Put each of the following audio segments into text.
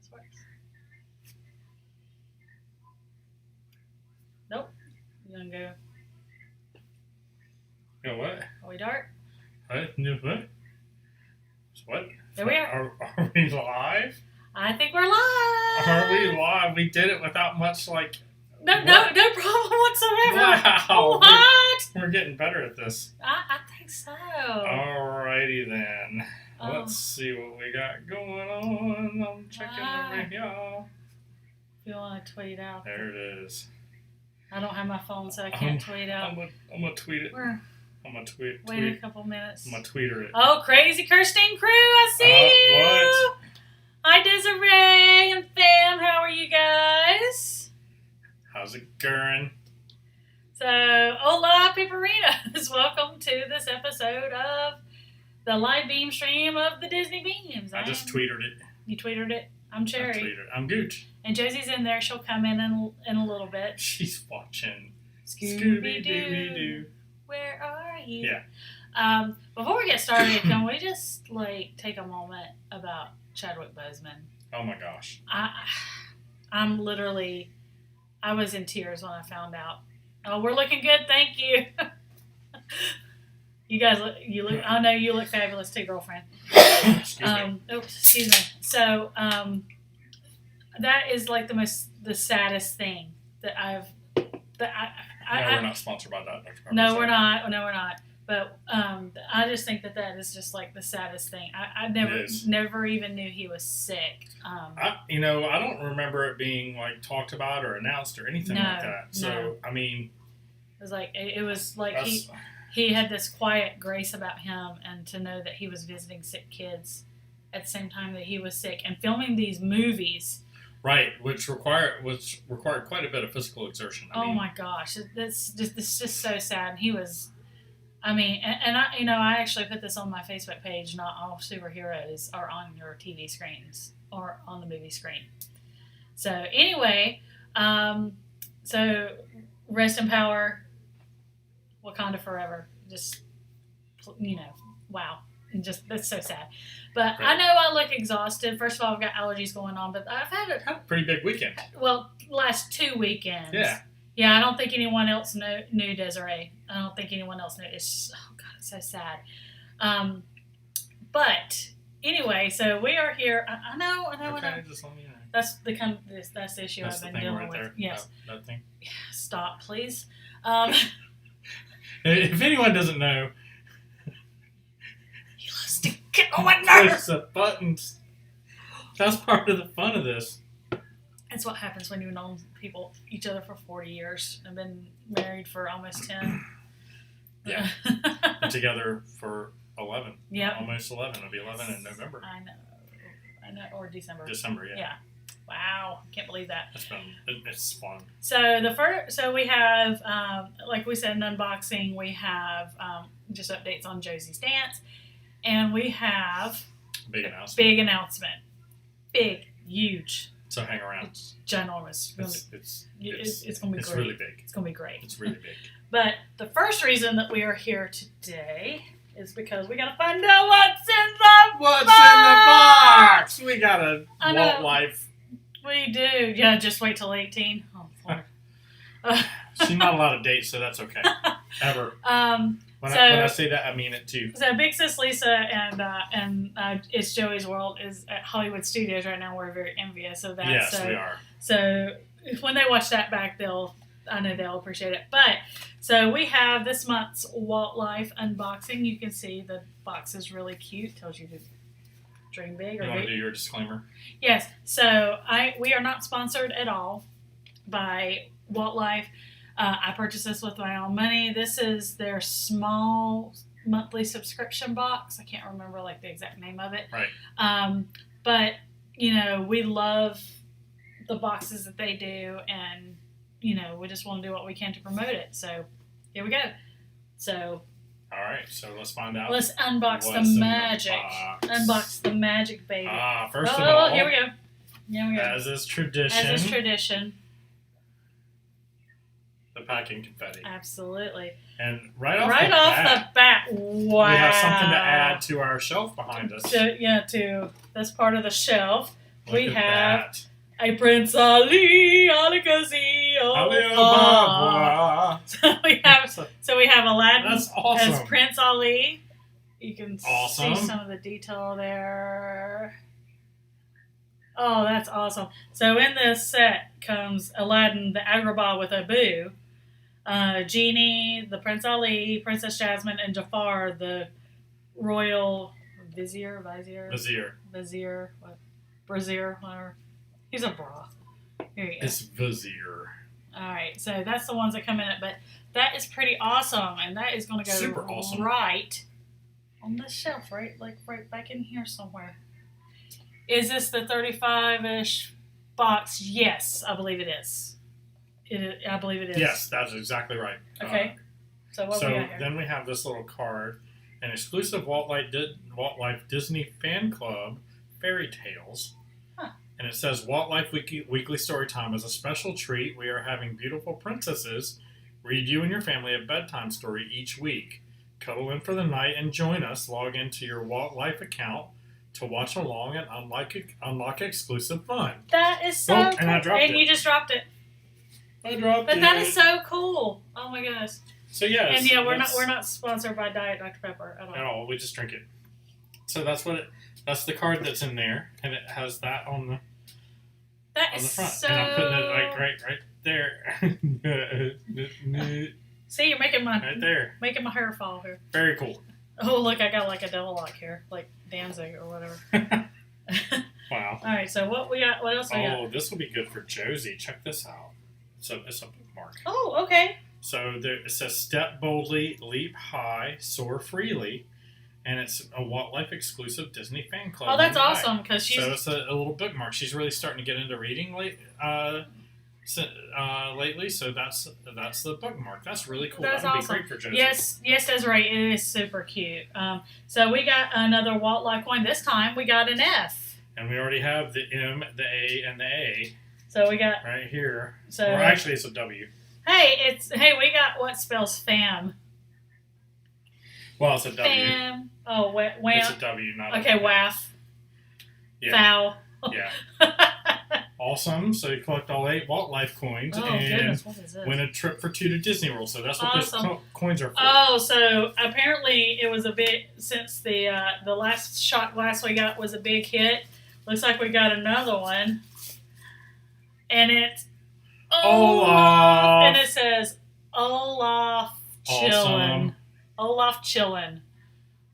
This works. Nope. You're gonna go. Go what? Are we dark? What? What? There we are. Are we live? I think we're live. Are we live? We did it without much No problem whatsoever. Wow. What? We're getting better at this. I think so. Alrighty then. Let's see what we got going on. I'm checking over here. If you want to tweet out. There it is. I don't have my phone, so I can't tweet out. I'm gonna tweet it. I'm gonna tweet. Wait a couple minutes. I'm gonna tweeter it. Oh, crazy Kirsten crew! I see you. What? Hi, Desiree and fam. How are you guys? How's it going? So, hola, Piperinos. Welcome to this episode of the live beam stream of the Disney Beams. I just tweeted it. You tweeted it? I'm Cherry. I tweeted. I'm Gooch. And Josie's in there. She'll come in a little bit. She's watching Scooby-Doo. Where are you? Yeah. Before we get started, can we just take a moment about Chadwick Boseman? Oh my gosh. I'm literally, I was in tears when I found out. Oh, we're looking good, thank you. You guys look. I know you look fabulous too, girlfriend. Excuse me. Excuse me. So, that is like the saddest thing that I've. We're not sponsored by that. No, we're not. No, we're not. But I just think that is just like the saddest thing. I never even knew he was sick. I don't remember it being like talked about or announced or anything like that. So no. I mean, it was like he had this quiet grace about him, and to know that he was visiting sick kids at the same time that he was sick and filming these movies. Right, which required quite a bit of physical exertion. I mean, my gosh, it's just so sad. And he was, and I actually put this on my Facebook page. Not all superheroes are on your TV screens or on the movie screen. So anyway, so rest in power, Wakanda forever. Just wow. And just that's so sad. But right. I know I look exhausted. First of all, I've got allergies going on, but I've had a pretty big weekend. Well, last 2 weekends. Yeah, I don't think anyone else knew Desiree. I don't think anyone else knew. It's just, oh God, it's so sad. But anyway, so we are here. I know. Okay, just let me know. That's the issue I've been dealing with. There. Yes. That thing. Yeah, stop, please. If anyone doesn't know. Get on my nerves. Push the buttons. That's part of the fun of this. It's what happens when you've known each other for 40 years and been married for almost 10. Yeah. Together for 11. Yeah. Almost 11. It'll be 11 in November. I know. Or December. December, yeah. Yeah. Wow. Can't believe that. It's fun. So we have, like we said, an unboxing. We have just updates on Josie's dance. And we have big announcement. Big, huge. So hang around. It's ginormous. It's going to be great. It's really big. It's going to be great. It's really big. But the first reason that we are here today is because we got to find out what's in the box. We got a Walt life. We do. Yeah, just wait till 18. Oh, Lord. She's not allowed to date, so that's okay. Ever. When I say that, I mean it too. So Big Sis Lisa and It's Joey's World is at Hollywood Studios right now. We're very envious of that. Yes, we are. So when they watch that back, I know they'll appreciate it. But so we have this month's Walt Life unboxing. You can see the box is really cute. Tells you to dream big. You want to do your disclaimer? Yes. So we are not sponsored at all by Walt Life. I purchased this with my own money. This is their small monthly subscription box. I can't remember the exact name of it. Right. But we love the boxes that they do, and we just want to do what we can to promote it. So here we go. So. All right. So let's find out. Let's unbox the magic. Unbox the magic, baby. First of all. Here we go. As is tradition. The packing confetti. Absolutely. And right off the bat, wow. We have something to add to our shelf behind us. To this part of the shelf, we have a Prince Ali, Alikazi, Alibaba. So we have Aladdin That's awesome. as Prince Ali. You can Awesome. see some of the detail there. Oh, that's awesome. So in this set comes Aladdin, the Agrabah with Abu, Genie, the Prince Ali, Princess Jasmine, and Jafar, the royal vizier, what? Brazier, whatever. He's a bra. Here you go. It's vizier. Alright, so that's the ones that come in it, but that is pretty awesome, and that is going to go super awesome. Right on the shelf, right back in here somewhere. Is this the 35-ish box? Yes, I believe it is. I believe it is. Yes, that's exactly right. Okay. So what we got here? Then we have this little card, an exclusive Walt Life Disney Fan Club Fairy Tales. Huh. And it says, Walt Life Weekly Story Time. As a special treat, we are having beautiful princesses read you and your family a bedtime story each week. Cuddle in for the night and join us. Log into your Walt Life account to watch along and unlock exclusive fun. That is so cool. And I dropped it. And you just dropped it. I dropped it. But that is so cool. Oh my gosh. So yes. And yeah, we're not sponsored by Diet Dr. Pepper at all. At all. We just drink it. So that's the card that's in there, and it has that on the front. So... And I'm putting it like right there. See, you're making my right there. Making my hair fall here. Very cool. Oh, look, I got like a devil lock here, like Danzig or whatever. Wow. All right, so what we got? What else we got? Oh, this will be good for Josie. Check this out. So it's a bookmark. Oh, okay. So it says, "Step boldly, leap high, soar freely," and it's a Walt Life exclusive Disney fan club. Oh, that's awesome because she's. So it's a little bookmark. She's really starting to get into reading lately. So that's the bookmark. That's really cool. That's That'd awesome. be great for Josie. Yes, Desiree, it is super cute. So we got another Walt Life coin. This time we got an F. And we already have the M, the A, and the A. So we got right here. So or actually, it's a W. Hey, we got what spells fam. Well, it's a W. Fam. Oh, wham. It's a W, not a okay, waff. Yeah. Foul. Yeah. Awesome. So you collect all 8 Walt Life coins and win a trip for 2 to Disney World. So that's what those coins are for. Oh, so apparently it was a bit, since the last shot glass we got was a big hit. Looks like we got another one. And it's Olaf. And it says Olaf Chillin'. Awesome. Olaf Chillin'.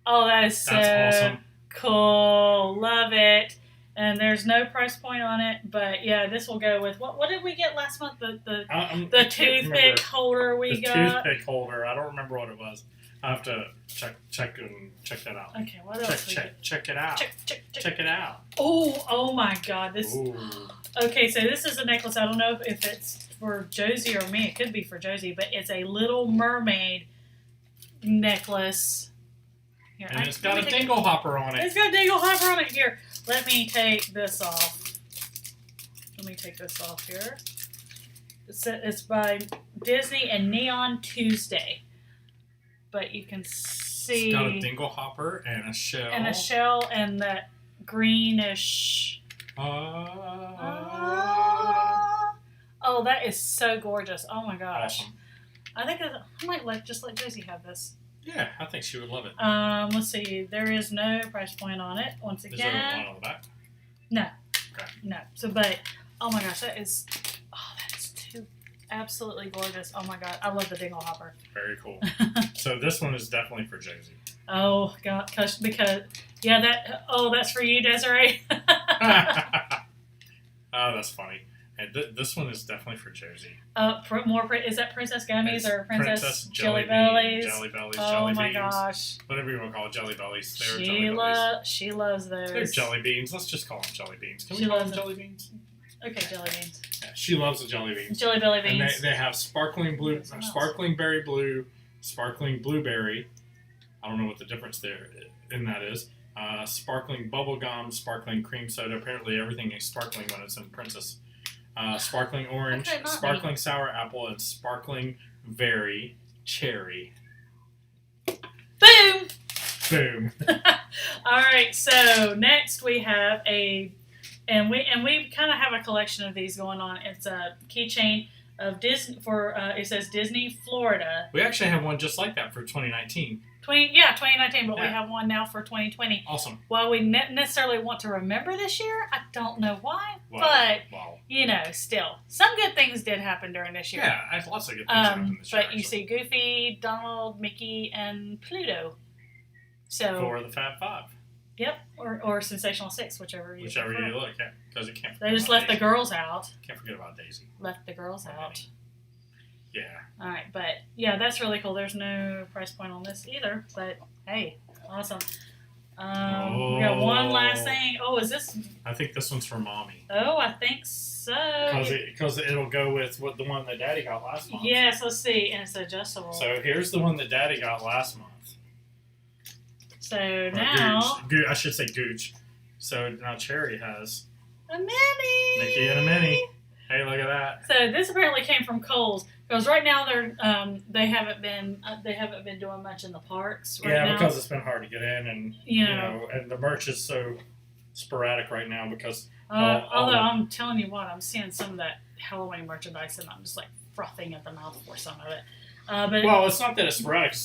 Oh, that's awesome. Cool. Love it. And there's no price point on it, but yeah, this will go with what did we get last month? The toothpick holder we got. Toothpick holder. I don't remember what it was. I have to check that out. Okay, what else? Check it out. Check it out. Oh my God! This. Ooh. Okay, so this is a necklace. I don't know if it's for Josie or me. It could be for Josie, but it's a Little Mermaid necklace. Here, and it's got a dingle hopper on it. It's got a dingle hopper on it. Here, let me take this off. Let me take this off here. It's by Disney and Neon Tuesday. But you can see... It's got a dingle hopper and a shell. And a shell and that greenish... Oh, that is so gorgeous. Oh my gosh. Awesome. I think I might just let Josie have this. Yeah, I think she would love it. Let's see. There is no price point on it. Once again. Is there one on the back? No. Okay. No. So, but oh my gosh, that is too absolutely gorgeous. Oh my God, I love the dingle hopper. Very cool. So this one is definitely for Josie. Oh God, because that's for you, Desiree. Oh, that's funny. And this one is definitely for Josie. Is that Princess Gummies or Princess Jelly Bellies? Jelly Bellies, oh Jelly my Beans. Gosh. Whatever you want to call it, Jelly Bellies. They're Jelly Bellies. She loves those. They're Jelly Beans. Let's just call them Jelly Beans. Can we call them Jelly Beans? Okay, Jelly Beans. Yeah, she loves the Jelly Beans. Jelly Belly Beans. And they have sparkling blue, sparkling berry blue, sparkling blueberry. I don't know what the difference there in that is. Sparkling bubble gum, sparkling cream soda. Apparently everything is sparkling when it's in Princess. Sparkling orange, sparkling sour apple, and sparkling berry cherry. Boom! Boom. All right, so next we have a And we kind of have a collection of these going on. It's a keychain of Disney it says Disney Florida. We actually have one just like that for 2019. 2019, but we have one now for 2020. Awesome. While we necessarily want to remember this year, I don't know why, but still, some good things did happen during this year. Yeah, I have lots of good things happened this year. But you see Goofy, Donald, Mickey, and Pluto. So for the Fab Five. Yep, or Sensational Six, whichever you look at, because you can't. They just left the girls out. Can't forget about Daisy. Left the girls out. Yeah. All right, but yeah, that's really cool. There's no price point on this either, but hey, awesome. We got one last thing. Oh, is this? I think this one's for Mommy. Oh, I think so. Because it'll go with the one that Daddy got last month. Yes, let's see, and it's adjustable. So here's the one that Daddy got last month. So now... Gooch. I should say Gooch. So now Cherry has... a Minnie! Mickey and a Minnie. Hey, look at that. So this apparently came from Kohl's. Because right now they haven't been doing much in the parks right now. Because it's been hard to get in, and and the merch is so sporadic right now because... although I'm telling you what, I'm seeing some of that Halloween merchandise and I'm just like frothing at the mouth for some of it. But it's not that it's sporadic.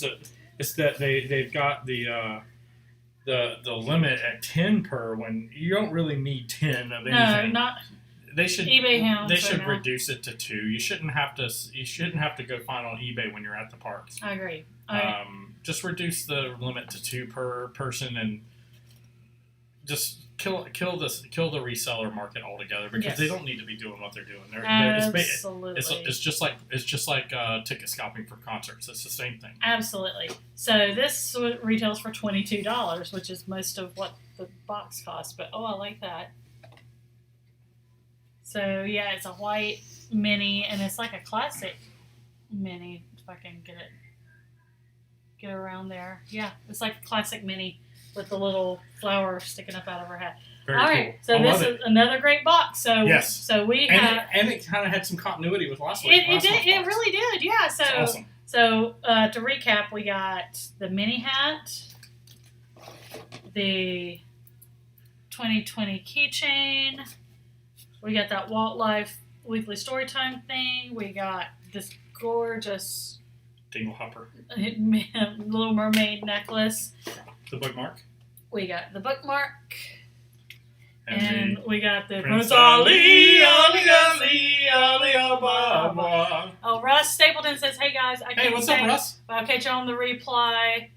It's that they've got the limit at 10 per when you don't really need 10 of anything. No, not. They should eBay hounds. They should reduce it to 2. You shouldn't have to go find on eBay when you're at the parks. I agree. Just reduce the limit to 2 per person and just kill the reseller market altogether because they don't need to be doing what they're doing. Absolutely. It's just like ticket scalping for concerts. It's the same thing. Absolutely. So this retails for $22, which is most of what the box costs. But I like that. So yeah, it's a white mini, and it's like a classic mini. If I can get around there, yeah, it's like a classic mini with the little flower sticking up out of her hat. Very All right, cool. so this is another great box. So yes, so we have, and it kind of had some continuity with last week. It really did, yeah. So that's awesome. So to recap, we got the mini hat, the 2020 keychain. We got that Walt Life weekly storytime thing. We got this gorgeous Dingle Hopper Little Mermaid necklace. The bookmark. We got the bookmark. And we got the Prince Ali. Oh, Russ Stapleton says, "Hey guys, Hey, what's up, Russ? I'll catch you on the reply.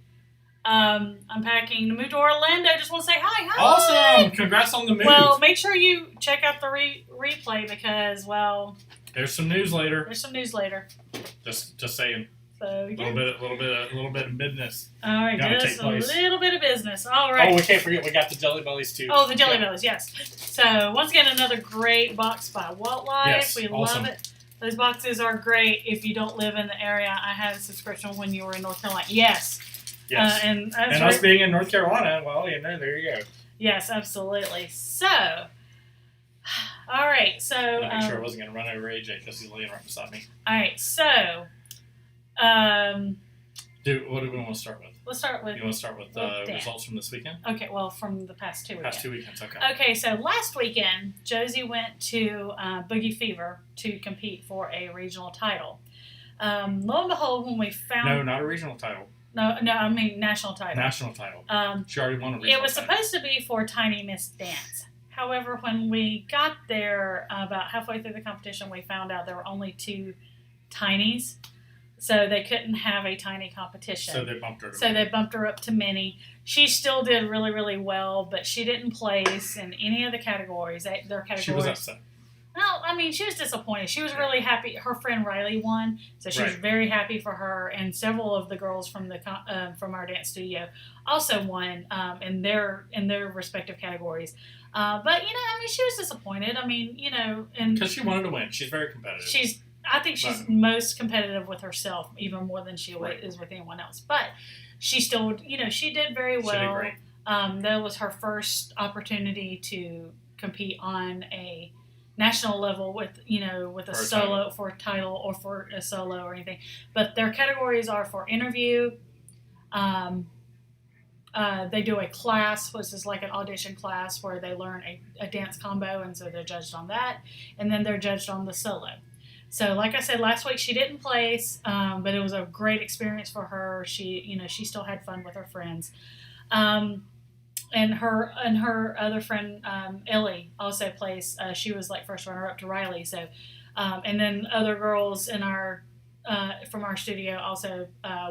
I'm packing to move to Orlando. Just want to say hi. Awesome! Congrats on the move. Well, make sure you check out the replay because, there's some news later. Just saying. So yeah. A little bit of business. All right, just a little bit of business. All right. Oh, we can't forget we got the Jelly Bellies too. Oh, the Jelly Bellies, yes. So once again, another great box by Walt Life. Yes, we love it. Those boxes are great if you don't live in the area. I had a subscription when you were in North Carolina. Yes. Yes. And us being in North Carolina, well, there you go. Yes, absolutely. So, all right. So, I'm sure I wasn't going to run over AJ because he's laying right beside me. All right. So, what do we want to start with? Let's start with. You want to start with results from this weekend? Okay. Well, from the past 2 weekends. Past 2 weekends. Okay. Okay. So last weekend, Josie went to Boogie Fever to compete for a regional title. Lo and behold, when we found not a regional title. No, I mean national title. National title. She already won a regional title. It was supposed to be for Tiny Miss Dance. However, when we got there, about halfway through the competition, we found out there were only 2 Tinies. So they couldn't have a tiny competition. So they bumped her up to mini. She still did really, really well, but she didn't place in any of the categories. Their categories. She was upset. No, I mean, she was disappointed. She was really happy. Her friend Riley won, so she was very happy for her. And several of the girls from from our dance studio also won in their respective categories. But I mean, she was disappointed. I mean, and because she wanted to win, she's very competitive. I think she's most competitive with herself, even more than she is with anyone else. But she still, she did very well. She did great. That was her first opportunity to compete on a national level with a solo for a title or for a solo or anything. But their categories are for interview, they do a class, which is like an audition class where they learn a dance combo, and so they're judged on that, and then they're judged on the solo. So, like I said, last week she didn't place, but it was a great experience for her. She still had fun with her friends, and her other friend Ellie also placed. She was like first runner up to Riley. So, and then other girls in our from our studio also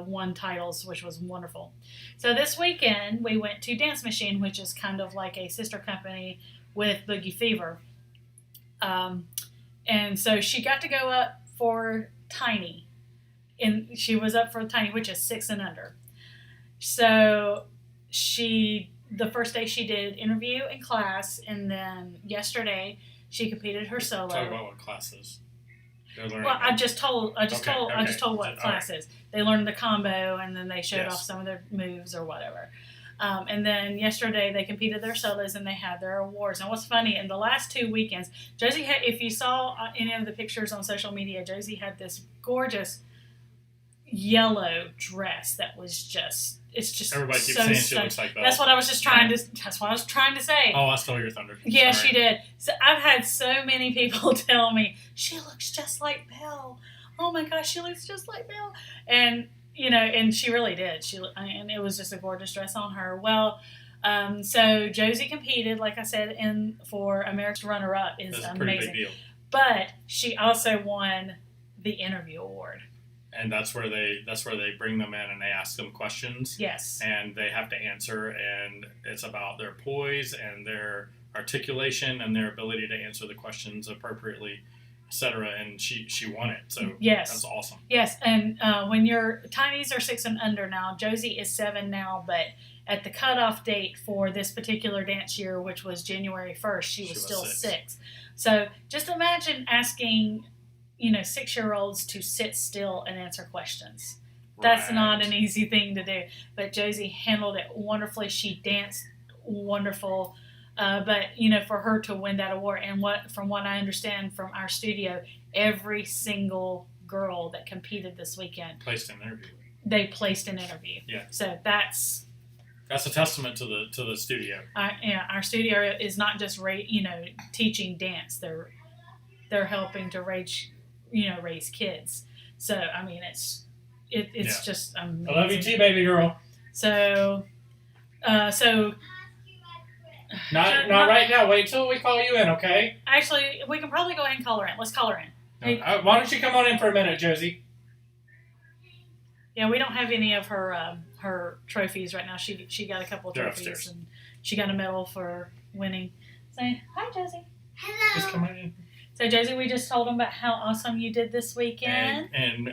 won titles, which was wonderful. So this weekend we went to Dance Machine, which is kind of like a sister company with Boogie Fever. And so she got to go up for Tiny. And she was up for Tiny, which is 6 and under. So the first day she did interview and class, and then yesterday she competed her solo. Talk about what class is. Well, I just told what class is. They learned the combo, and then they showed off some of their moves or whatever. And then yesterday they competed their solos, and they had their awards. And what's funny, in the last 2 weekends, Josie had, if you saw any of the pictures on social media, Josie had this gorgeous yellow dress that was just, it's just everybody keeps so saying she looks like Belle. That's what I was trying to say. Oh, I stole your thunder. Yeah, Sorry. she did. So I've had so many people tell me, she looks just like Belle. Oh my gosh, she looks just like Belle. And, and she really did. And it was just a gorgeous dress on her. Well, so Josie competed, like I said, for America's Runner-Up is amazing. Pretty big deal. But she also won the interview award. And that's where they bring them in and they ask them questions. Yes. And they have to answer, and it's about their poise and their articulation and their ability to answer the questions appropriately, etc. And she won it. So yes, that's awesome. Yes, and when your Tinies are 6 and under now, Josie is 7 now, but at the cutoff date for this particular dance year, which was January 1st, she was still 6. So just imagine asking 6-year-olds to sit still and answer questions. That's not an easy thing to do. But Josie handled it wonderfully. She danced wonderful. But for her to win that award, and from what I understand from our studio, every single girl that competed this weekend placed an interview. They placed an interview. Yeah. So that's a testament to the studio. Our studio is not just teaching dance. They're helping to raise kids. So I mean, it's just amazing. I love you too, baby girl. So not right now. Wait till we call you in, okay? Actually, we can probably go ahead and call her in. Let's call her in. Why don't you come on in for a minute, Josie? Yeah, we don't have any of her trophies right now. She got a couple of trophies, upstairs. And she got a medal for winning. Say hi, Josie. Hello. Just come on in. So, Josie, we just told them about how awesome you did this weekend. And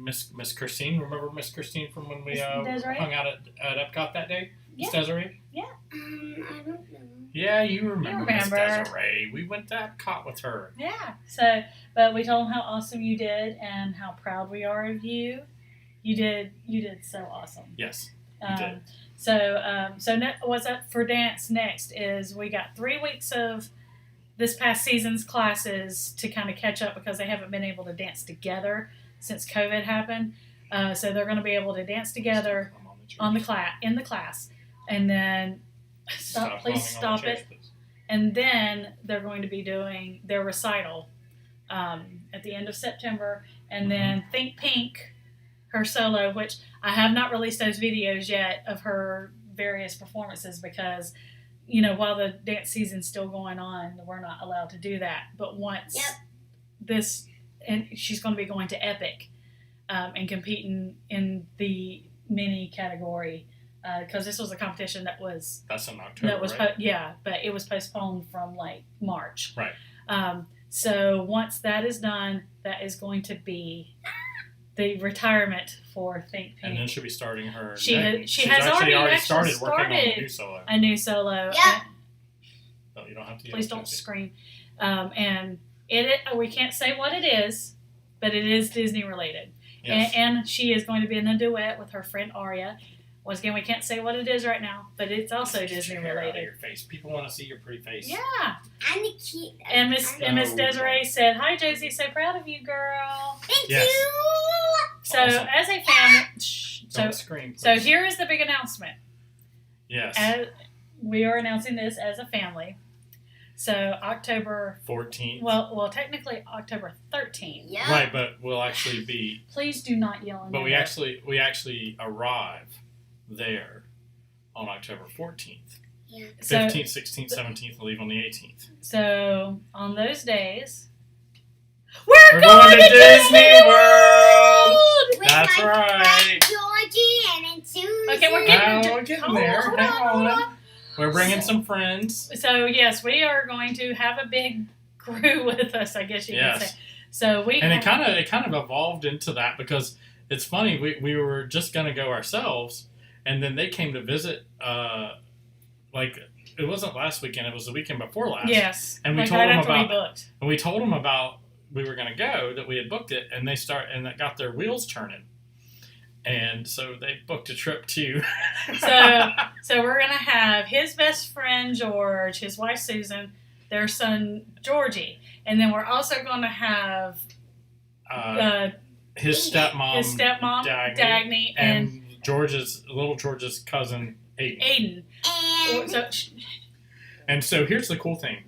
Miss Christine, remember Miss Christine from when we Desiree? hung out at Epcot that day? Yeah. Miss Desiree? Yeah. I don't know. Yeah, you remember Miss remember. Desiree. We went to Epcot with her. Yeah. So, but we told them how awesome you did and how proud we are of you. You did so awesome. Yes, you did. So what's up for dance next is we got 3 weeks of this past season's classes to kind of catch up because they haven't been able to dance together since COVID happened. So they're going to be able to dance together in the class, and then please stop it. And then they're going to be doing their recital at the end of September, and then Think Pink, her solo, which I have not released those videos yet of her various performances because, while the dance season's still going on, we're not allowed to do that. But once and she's going to be going to Epic and competing in the mini category because this was a competition that's in October, right? But it was postponed from March. Right. So once that is done, that is going to be the retirement for Think Pink. And then she'll be starting her. She's already started working on a new solo. A new solo. Yeah. No, you don't have to. Please don't scream. And we can't say what it is, but it is Disney related. Yes. And she is going to be in a duet with her friend Aria. Once again, we can't say what it is right now, but it's also Disney related. Your face. People want to see your pretty face. Yeah. I'm the cute. And Miss Desiree said, "Hi, Josie. So proud of you, girl." Thank Yes. you. So Awesome. as a family, Don't scream. Please. so here is the big announcement. Yes. We are announcing this as a family. So October 14th. Well, technically October 13th. Yeah. Right, but we'll actually be. Please do not yell at me. But we actually arrive there on October 14th. Yeah. 15th, 16th, 17th, leave on the 18th. So on those days, we're going to Disney World. With That's my right. friend Georgie and then Susan. Okay, we're getting there. Hang on. We're bringing some friends. So yes, we are going to have a big crew with us, I guess you could say. So it kind of evolved into that because it's funny. We were just gonna go ourselves, and then they came to visit. Like it wasn't last weekend; it was the weekend before last. Yes, and we like told right them after about. we booked. And we told them about we were gonna go, that we had booked it, and that got their wheels turning. And so they booked a trip too. So we're gonna have his best friend George, his wife Susan, their son Georgie, and then we're also going to have his stepmom, Dagny, and little George's cousin Aiden. And so here's the cool thing: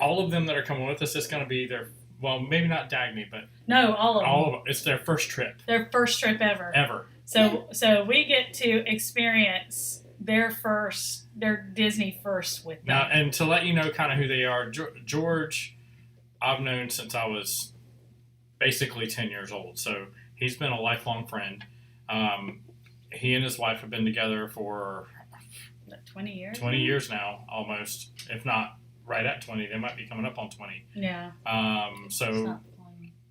all of them that are coming with us, it's going to be their. Well, maybe not Dagny, but no, all of them. It's their first trip. Their first trip ever. So we get to experience their Disney first with them. Now, and to let you know kind of who they are, George, I've known since I was basically 10 years old. So he's been a lifelong friend. He and his wife have been together for 20 years. 20 years now, almost, if not. Right at 20. They might be coming up on 20. Yeah. So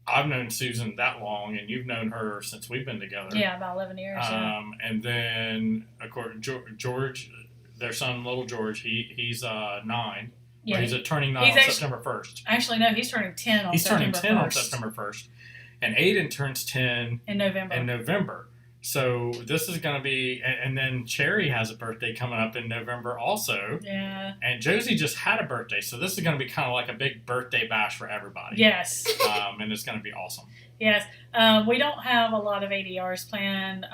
I've known Susan that long, and you've known her since we've been together. Yeah, about 11 years. And then, of course, George, their son, little George, he's 9. Yeah. He's turning 9 on September 1st. Actually, no, he's turning 10 on September 1st. He's turning 10 on September 1st. And Aiden turns 10 in November. So this is going to be, and then Cherry has a birthday coming up in November also. Yeah. And Josie just had a birthday, so this is going to be kind of like a big birthday bash for everybody. Yes. And it's going to be awesome. Yes. We don't have a lot of ADRs planned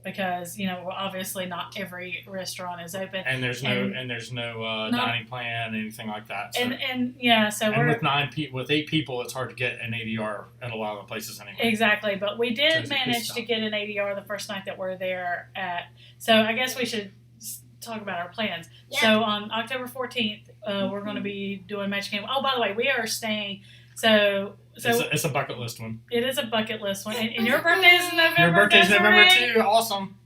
because obviously not every restaurant is open. And there's no dining plan, anything like that. So. So with 8 people, it's hard to get an ADR at a lot of the places anyway. Exactly, but we did manage to get an ADR the first night that we're there at. So I guess we should talk about our plans. Yep. So on October 14th, we're going to be doing Magic Kingdom. Oh, by the way, we are staying. So it's a bucket list one. It is a bucket list one. And your birthday is in November. Your birthday's November too. Awesome.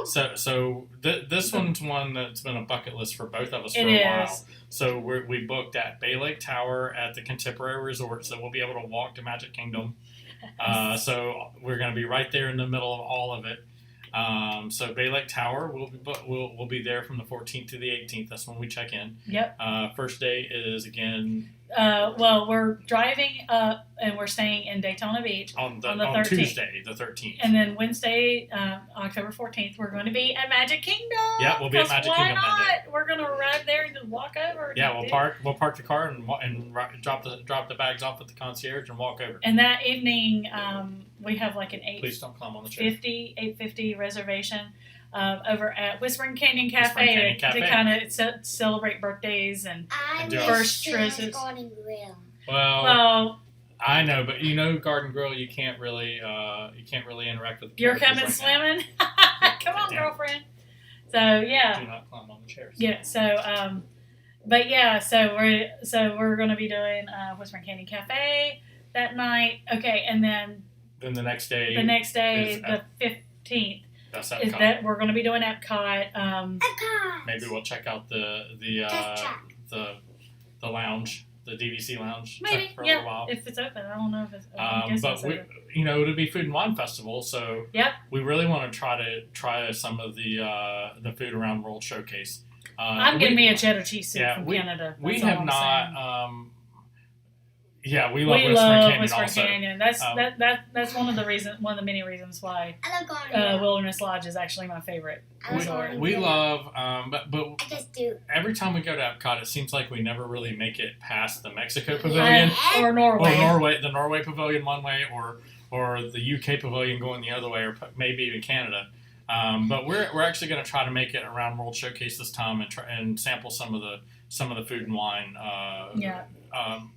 So this one's one that's been a bucket list for both of us for a while. So we booked at Bay Lake Tower at the Contemporary Resort, so we'll be able to walk to Magic Kingdom. So we're going to be right there in the middle of all of it. So Bay Lake Tower, we'll be there from the 14th to the 18th. That's when we check in. Yep. First day is again. We're driving up and we're staying in Daytona Beach on Tuesday, the 13th. And then Wednesday, October 14th, we're going to be at Magic Kingdom. Yeah, we'll be at Magic Kingdom that day. We're going to ride there and just walk over. Yeah, we'll park the car and drop the bags off at the concierge and walk over. And that evening, we have like an Please don't climb on the chair. $8.50 reservation over at Whispering Canyon Cafe to kind of celebrate birthdays and first trips. Well, I know, but Garden Grill, you can't really interact with the You're coming swimming? Come on, girlfriend. So yeah. Do not climb on the chairs. Yeah. So but yeah. So we're going to be doing Whispering Canyon Cafe that night. Okay, and then the next day. The 15th. That's Epcot. That we're going to be doing Epcot. Epcot. Maybe we'll check out the lounge, the DVC lounge. Maybe, for a little while. If it's open. I don't know if it's open. But it'll be Food and Wine Festival, so yep. We really want to try some of the Food Around World Showcase. I'm getting me a cheddar cheese soup from Canada. We have not. Yeah, we love Whispering Canyon. That's one of the many reasons why I love Garden Wilderness Lodge is actually my favorite. We love, but I just do. Every time we go to Epcot, it seems like we never really make it past the Mexico Pavilion or Norway, the Norway Pavilion one way, or the UK Pavilion going the other way, or maybe even Canada. But we're actually going to try to make it around World Showcase this time and sample some of the food and wine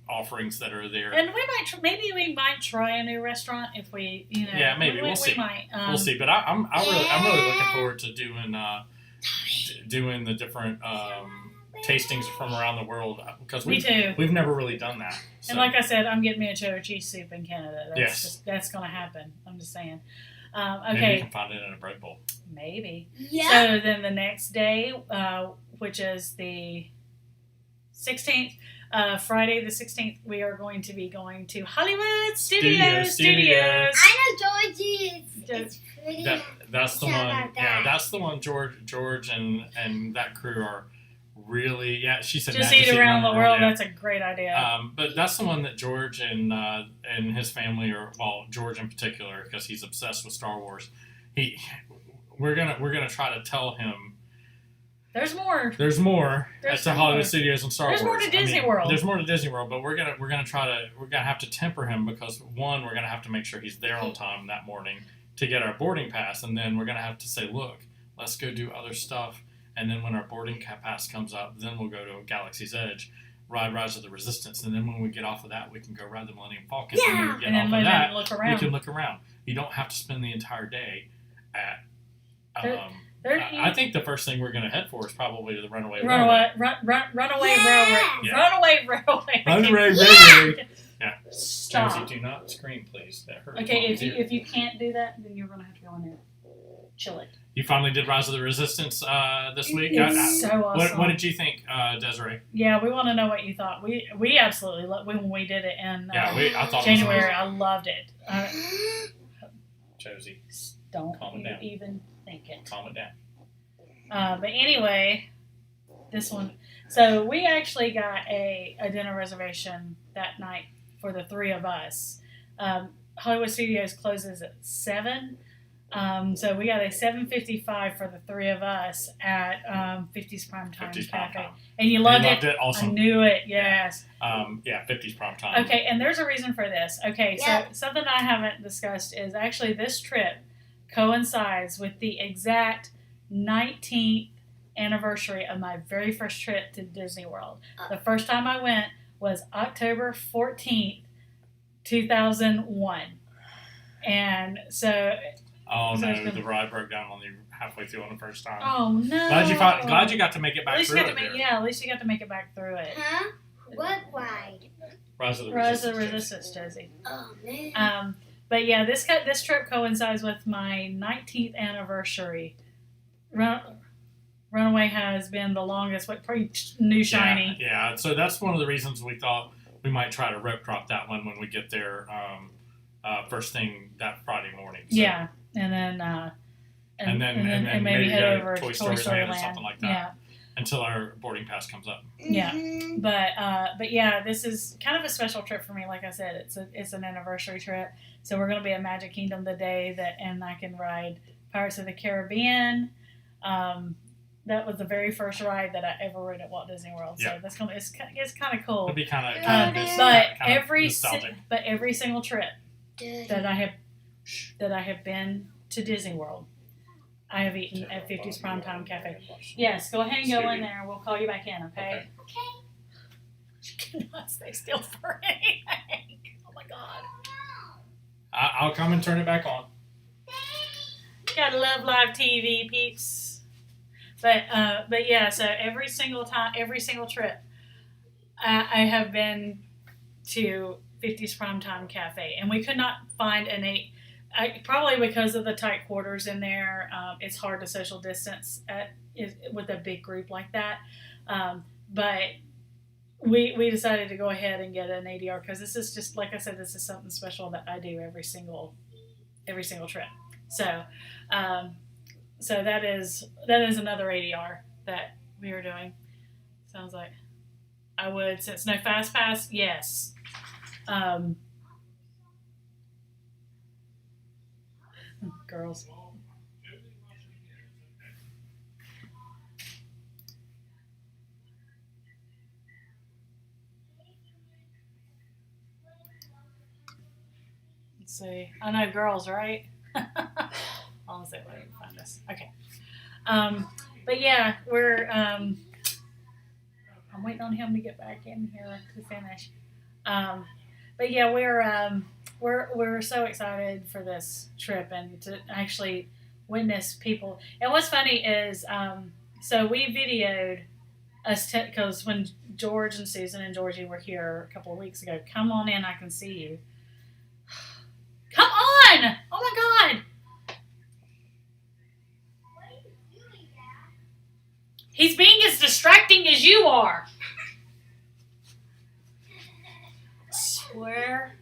offerings that are there. And maybe we might try a new restaurant if we Yeah, maybe we'll see. We might. We'll see. But I'm really looking forward to doing the different tastings from around the world because we've never really done that. So. And like I said, I'm getting me a cheddar cheese soup in Canada. That's going to happen. I'm just saying. Okay. Maybe you can find it in a bread bowl. Maybe. Yeah. So then the next day, which is the 16th, Friday the 16th, we are going to be going to Hollywood Studios. I know Georgie. It's pretty. That's the one. Yeah, that's the one. George and that crew are really. Yeah, she said. Just eat around the world. Yeah. That's a great idea. But that's the one that George and his family George in particular, because he's obsessed with Star Wars. We're gonna try to tell him. There's more. There's more at the Hollywood Studios and Star Wars. There's more to Disney World. There's more to Disney World, but we're gonna have to temper him because one, we're gonna have to make sure he's there on time that morning to get our boarding pass, and then we're gonna have to say, look, let's go do other stuff, and then when our boarding pass comes up, then we'll go to Galaxy's Edge, ride Rise of the Resistance, and then when we get off of that, we can go ride the Millennium Falcon, and then we get off of that, we can look around. You don't have to spend the entire day at. I think the first thing we're going to head for is probably the Runaway Railway. Runaway Railway. Yeah. Runaway Railway. Runaway Railway. Yeah. Stop. Josie, do not scream, please. That hurts. Okay, if you can't do that, then you're going to have to go in there. Chill it. You finally did Rise of the Resistance this week. It's so awesome. What did you think, Desiree? Yeah, we want to know what you thought. We absolutely loved when we did it in I thought January. I loved it. Josie, don't calm it down. Even think it. Calm it down. But anyway, this one. So we actually got a dinner reservation that night for the three of us. Hollywood Studios closes at 7. So we got a 7:55 for the three of us at 50s Primetime Cafe. And you loved it. Awesome. I knew it, yes. 50s Primetime. Okay, and there's a reason for this. Okay, so something I haven't discussed is actually this trip coincides with the exact 19th anniversary of my very first trip to Disney World. The first time I went was October 14th, 2001. And so... Oh, no, the ride broke down on you halfway through on the first time. Oh, no. Glad you got to make it back through it. At least you got to make it back through it. Huh? What ride? Rise of the Resistance, Josie. Oh, man. But yeah, this trip coincides with my 19th anniversary. Runaway has been the longest, pretty new shiny. Yeah, so that's one of the reasons we thought we might try to rope drop that one when we get there first thing that Friday morning. So. Yeah, and then maybe head over to Toy Story Land or something like that. Yeah. Until our boarding pass comes up. Yeah, but yeah, this is kind of a special trip for me. Like I said, it's an anniversary trip, so we're going to be at Magic Kingdom the day and I can ride Pirates of the Caribbean. That was the very first ride that I ever rode at Walt Disney World. So that's it's kind of cool. It'll be kind of every single trip that I have been to Disney World, I have eaten at 50's Primetime Cafe. Yes, go ahead and go in there. We'll call you back in, okay? Okay. You cannot stay still for anything. Oh my God. I'll come and turn it back on. Gotta love live TV, peeps. But yeah, so every single trip, I have been to 50's Primetime Cafe, and we could not find probably because of the tight quarters in there. It's hard to social distance with a big group like that. But we decided to go ahead and get an ADR because this is just, like I said, this is something special that I do every single trip. So that is another ADR that we are doing. Sounds like I would, since no fast pass, yes. Girls. Let's see. I know girls, right? pause it while you find us. Okay. But yeah, we're. I'm waiting on him to get back in here to finish. But yeah, we're so excited for this trip and to actually witness people. And what's funny is, so we videoed us because when George and Susan and Georgie were here a couple of weeks ago, come on in, I can see you. Come on! Oh my God! He's being as distracting as you are. Swear.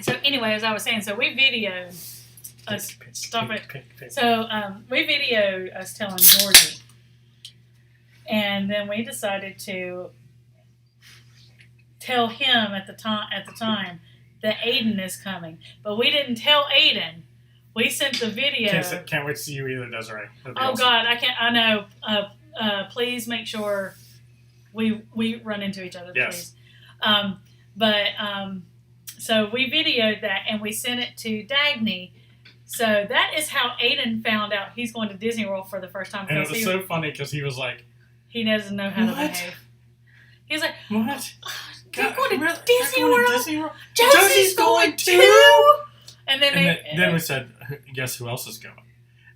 So anyway, as I was saying, so we videoed us. Stop it. So we videoed us telling Georgie, and then we decided to tell him at the time that Aiden is coming, but we didn't tell Aiden. We sent the video. Can't wait to see you either, Desiree. Oh God, I can't. I know. Please make sure we run into each other, yes. please. So we videoed that and we sent it to Dagny. So that is how Aiden found out he's going to Disney World for the first time. And it was so funny because he was like, he doesn't know how to behave. He was like, what? You're going to Disney World? Josie's going too. And then we said, guess who else is going?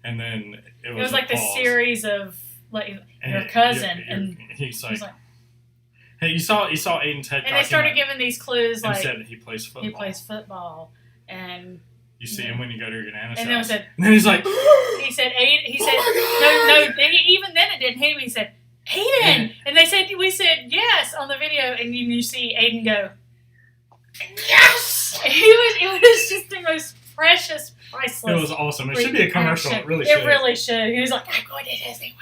And then it was like the series of like your cousin, and he's like, hey, you saw Aiden's head, and they started giving these clues, like said he plays football. He plays football, and you see him when you go to your nana's and house. And then he's like, he said, no, even then it didn't hit him. He said, Aiden, and we said yes on the video, and you see Aiden go, yes. It was just the most precious, priceless. It was awesome. It should be a commercial. It really should. It really should. He was like, I'm going to Disney World.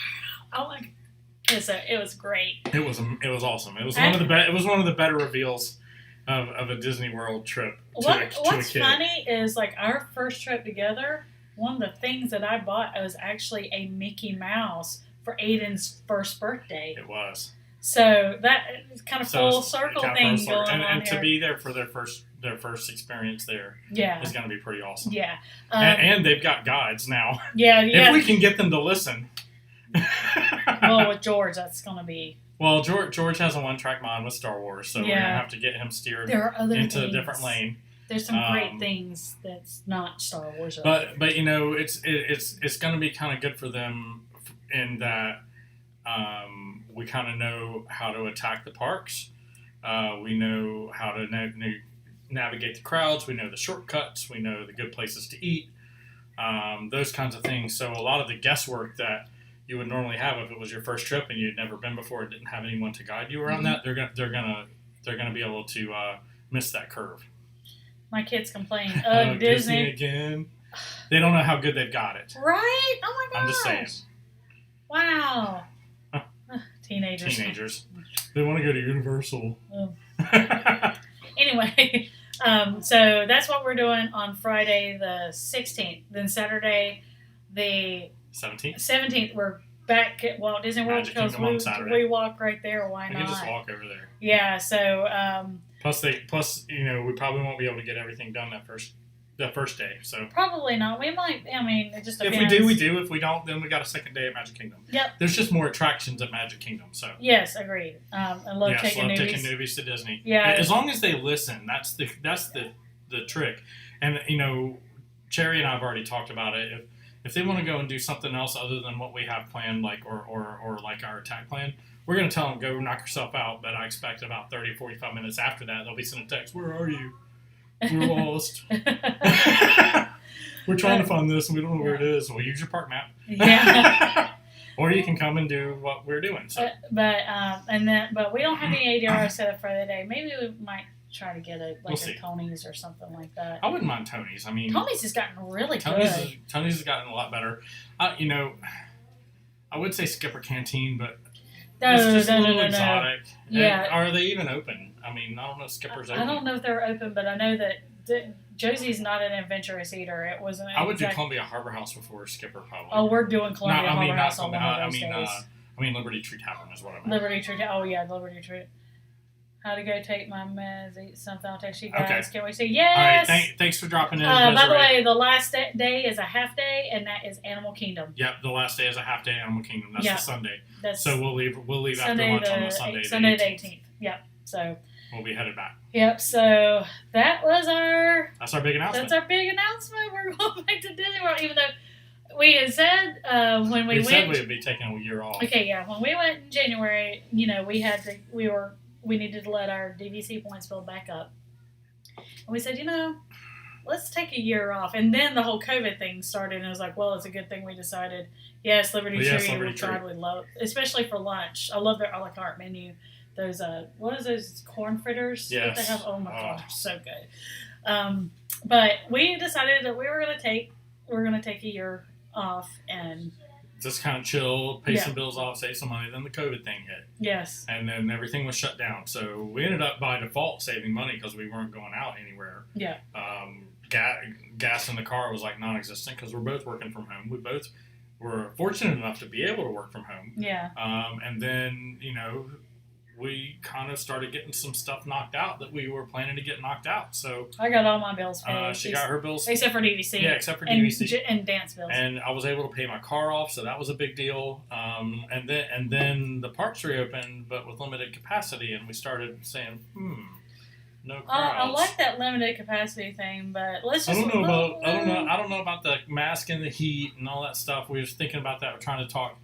Oh my God. It was great. It was awesome. It was one of the better reveals of a Disney World trip to a kid. What's funny is, like, our first trip together, one of the things that I bought was actually a Mickey Mouse for Aiden's first birthday. It was. So that kind of full circle thing going on and here. To be there for their first experience there is going to be pretty awesome. Yeah. And they've got guides now. Yeah. If we can get them to listen. Well, with George, that's going to be... Well, George has a one-track mind with Star Wars, so we're going to have to get him steered into a different lane. There's some great things that's not Star Wars. But you know, it's going to be kind of good for them in that we kind of know how to attack the parks. We know how to navigate the crowds. We know the shortcuts. We know the good places to eat. Those kinds of things. So a lot of the guesswork that you would normally have if it was your first trip and you'd never been before and didn't have anyone to guide you around that, they're gonna be able to miss that curve. My kids complain, Disney again. They don't know how good they've got it. Right? Oh my gosh. I'm just saying. Wow. Teenagers. They want to go to Universal. Oh. Anyway, so that's what we're doing on Friday the 16th. Then Saturday the 17th, we're back at Walt Disney World because we walk right there. Why not? We can just walk over there. Yeah. So. Plus, you know, we probably won't be able to get everything done that first day. So probably not. We might. I mean, it just depends. If we do, we do. If we don't, then we got a second day at Magic Kingdom. Yep. There's just more attractions at Magic Kingdom. So. Yes, agreed. I love taking newbies to Disney. Yeah. As long as they listen, that's the trick. And you know, Cherry and I have already talked about it. If they want to go and do something else other than what we have planned, like or like our attack plan, we're going to tell them, go knock yourself out. But I expect about 30, 45 minutes after that, they'll be sending a text, where are you? We're lost. We're trying to find this and we don't know where it is. Well, use your park map. Yeah. Or you can come and do what we're doing. So. But we don't have any ADR set up for the day. Maybe we might try to get a Tony's or something like that. I wouldn't mind Tony's. I mean, Tony's has gotten really good. Tony's has gotten a lot better. You know, I would say Skipper Canteen, but it's just a little exotic. Yeah. And are they even open? I mean, I don't know if Skipper's open. I don't know if they're open, but I know that Josie's not an adventurous eater. It wasn't. I would do Columbia Harbor House before Skipper, probably. Oh, we're doing Columbia Harbor House on one of those days. I mean, Liberty Tree Tavern is what I meant. Liberty Tree. Oh yeah, Liberty Tree. how to go take my meds, eat something. I'll text you guys. Okay. Can we say yes? All right. Thanks for dropping in. By the way, the last day is a half day, and that is Animal Kingdom. Yep, the last day is a half day Animal Kingdom. That's the Sunday. So we'll leave Sunday after lunch on the Sunday. Sunday the 18th. Yep. So we'll be headed back. Yep. So that's our big announcement. That's our big announcement. We're going back to Disney World, even though we had said when we went. We said we would be taking a year off. Okay, yeah. When we went in January, we needed to let our DVC points build back up, and we said, let's take a year off. And then the whole COVID thing started, and it was like, well, it's a good thing we decided. Yes, Liberty Tree, we probably love, especially for lunch. I love their a la carte menu. Those what is those corn fritters that they have? Oh my gosh, so good. But we decided that we were gonna take a year off and just kind of chill, pay some bills off, save some money. Then the COVID thing hit. Yes. And then everything was shut down. So we ended up by default saving money because we weren't going out anywhere. Yeah. Gas in the car was like non-existent because we're both working from home. We both were fortunate enough to be able to work from home. Yeah. And then, we kind of started getting some stuff knocked out that we were planning to get knocked out. So I got all my bills paid. She got her bills. Except for DVC. Yeah, except for DVC. And dance bills. And I was able to pay my car off, so that was a big deal. And then the parks reopened, but with limited capacity, and we started saying, no crowds. I like that limited capacity thing, but let's just. I don't know about the mask and the heat and all that stuff. We were thinking about that. We're trying to talk